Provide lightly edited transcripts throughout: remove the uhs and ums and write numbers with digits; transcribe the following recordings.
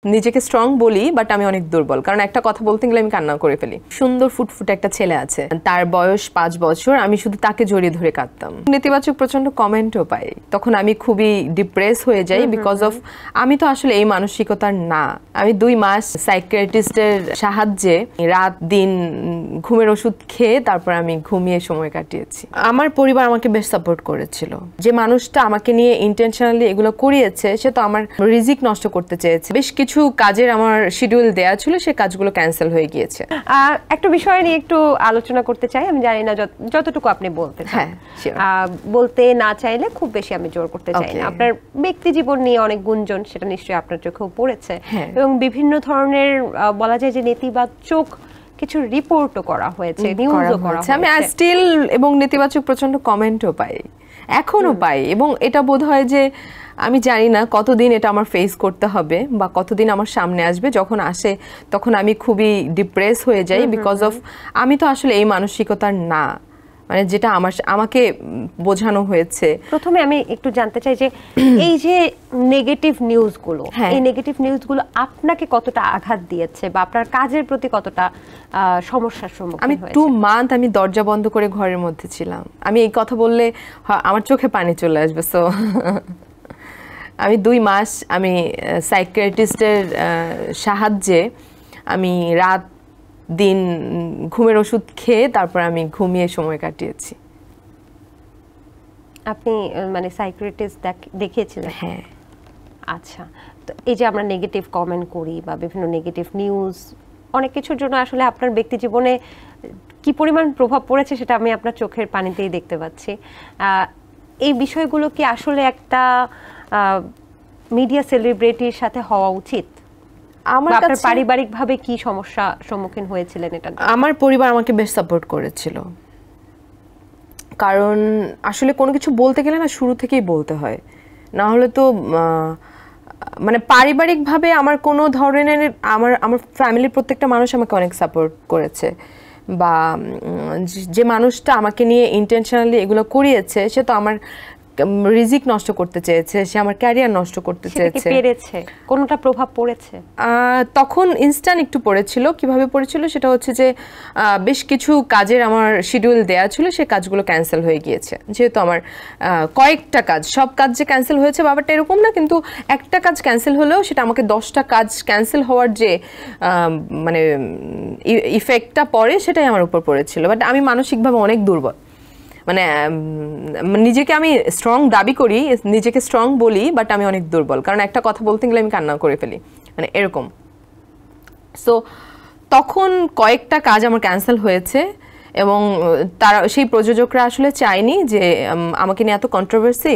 নিজেকে স্ট্রং বলি বাট আমি অনেক দুর্বল, কারণ একটা কথা বলতে গেলে আমি কান্না করে ফেলি। সুন্দর ফুটফুটে একটা ছেলে আছে, তার বয়স 5 বছর, আমি শুধু তাকে জড়িয়ে ধরে কাঁদতাম। নেতিবাচক প্রচন্ড কমেন্টও পাই, তখন আমি খুবই ডিপ্রেস হয়ে যাই বিকজ অফ আমি তো আসলে এই মানসিকতার না। আমি 2 মাস সাইকিয়াট্রিস্টের সাহায্যে রাত দিন ঘুমের ওষুধ খেয়ে তারপর আমি ঘুমিয়ে সময় কাটিয়েছি। আমার পরিবার আমাকে বেশ সাপোর্ট করেছিল। যে মানুষটা আমাকে নিয়ে ইন্টেনশনালি এগুলো করিয়েছে সে তো আমার রিজিক নষ্ট করতে চেয়েছে। বেশ কিছু কাজের আমার শিডিউল দেয়া ছিল, সে কাজগুলো ক্যান্সেল হয়ে গিয়েছে। একটা বিষয় নিয়ে একটু আলোচনা করতে চাই, আমি জানি না যতটুকু আপনি বলতে চান। বলতে না চাইলে খুব বেশি আমি জোর করতে চাই না। আপনার ব্যক্তি জীবন নিয়ে অনেক গুঞ্জন, সেটা নিশ্চয়ই আপনার চোখেও পড়েছে, এবং বিভিন্ন ধরনের বলা যায় যে নেতিবাচক কিছু রিপোর্টও করা হয়েছে, নিউজও করা হয়েছে। আমি স্টিল এবং নেতিবাচক প্রচন্ড কমেন্টও পাই, এখনো পাই, এবং এটা বোধহয় যে আমি জানি না কতদিন এটা আমার ফেস করতে হবে বা কতদিন আমার সামনে আসবে। যখন আসে তখন আমি খুবই ডিপ্রেস হয়ে যাই বিকজ অফ আমি তো আসলে এই মানসিকতার না, মানে যেটা আমাকে বোঝানো হয়েছে। প্রথমে আমি একটু জানতে চাই যে এই যে নেগেটিভ নিউজগুলো, এই নেগেটিভ নিউজগুলো আপনাকে কতটা আঘাত দিয়েছে বা আপনার কাজের প্রতি কতটা সমস্যার সম্মুখীন হয়েছে? আমি 2 মান্থ আমি দরজা বন্ধ করে ঘরের মধ্যে ছিলাম। আমি এই কথা বললে আমার চোখে পানি চলে আসবে। সো আমি 2 মাস আমি সাইকিয়াট্রিস্টের সাহায্যে আমি রাত দিন ঘুমের ওষুধ খেয়ে তারপর আমি ঘুমিয়ে সময় কাটিয়েছি। আপনি মানে সাইকিয়াট্রিস্ট দেখিয়েছিলেন? হ্যাঁ। আচ্ছা, তো এই যে আমরা নেগেটিভ কমেন্ট করি বা বিভিন্ন নেগেটিভ নিউজ, অনেক কিছুর জন্য আসলে আপনার ব্যক্তি জীবনে কি পরিমাণ প্রভাব পড়েছে সেটা আমি আপনার চোখের পানিতেই দেখতে পাচ্ছি। এই বিষয়গুলো কি আসলে একটা মিডিয়া সেলিব্রিটির সাথে হওয়া উচিত? আমার কাছে পারিবারিকভাবে কি সমস্যা সম্মুখীন হয়েছিলেন এটা? আমার পরিবার আমাকে বেশ সাপোর্ট করেছিল, কারণ আসলে কোনো কিছু বলতে গেলে না শুরু থেকেই বলতে হয়, না হলে তো মানে পারিবারিকভাবে আমার কোনো ধরনের আমার ফ্যামিলির প্রত্যেকটা মানুষ আমাকে অনেক সাপোর্ট করেছে, বা যে মানুষটা আমাকে নিয়ে ইন্টেনশনালি এগুলো করিয়েছে সে তো আমার রিজিক নষ্ট করতে চেয়েছে, সে আমার ক্যারিয়ার নষ্ট করতে চেয়েছে। কোনটা প্রভাব পড়েছে? তখন ইনস্ট্যান্ট একটু পড়েছিল। কিভাবে পড়েছিল সেটা হচ্ছে যে বেশ কিছু কাজের আমার শিডিউল দেয়া ছিল, সে কাজগুলো ক্যান্সেল হয়ে গিয়েছে। যেহেতু আমার কয়েকটা কাজ, সব কাজ যে ক্যান্সেল হয়েছে ব্যাপারটা এরকম না, কিন্তু একটা কাজ ক্যান্সেল হলেও সেটা আমাকে 10টা কাজ ক্যান্সেল হওয়ার যে মানে ইফেক্টটা পড়ে সেটাই আমার উপর পড়েছিল। বাট আমি মানসিকভাবে অনেক দুর্বল, মানে নিজেকে আমি স্ট্রং দাবি করি, নিজেকে স্ট্রং বলি, বাট আমি অনেক দুর্বল, কারণ একটা কথা বলতে গেলে আমি কান্না করে ফেলি, মানে এরকম। সো তখন কয়েকটা কাজ আমার ক্যান্সেল হয়েছে, এবং তারা সেই প্রযোজকরা আসলে চায়নি যে আমাকে নিয়ে এত কন্ট্রোভার্সি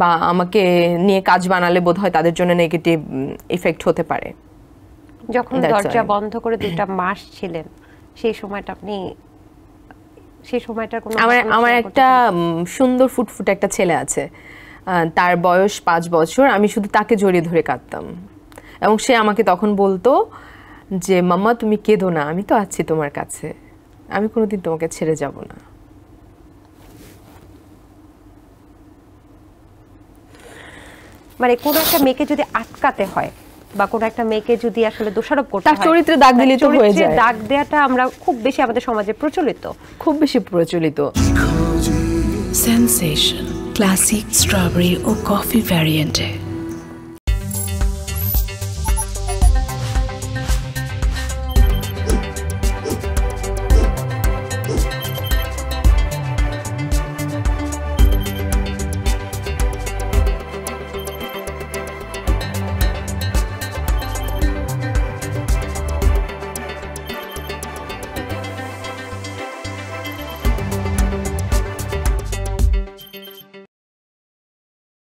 বা আমাকে নিয়ে কাজ বানালে বোধহয় তাদের জন্য নেগেটিভ ইফেক্ট হতে পারে। যখন দরজা বন্ধ করে 2টা মাস ছিলেন, সেই সময়টা আপনি আমার একটা সুন্দর ফুটফুটে একটা ছেলে আছে, তার বয়স 5 বছর, আমি শুধু তাকে জড়িয়ে ধরে কাঁদতাম, এবং সে আমাকে তখন বলতো যে মাম্মা তুমি কেঁদো না, আমি তো আছি তোমার কাছে, আমি কোনোদিন তোমাকে ছেড়ে যাব না। মানে কোনো একটা মেয়েকে যদি আটকাতে হয় বা কোনো একটা মেয়েকে যদি আসলে দোষারোপ করতে হয়, তার চরিত্রে দাগ দিলে তো হয়ে যায়। দাগ দেওয়াটা আমরা খুব বেশি আমাদের সমাজে প্রচলিত, খুব বেশি প্রচলিত। Sensation, classic strawberry or coffee variant.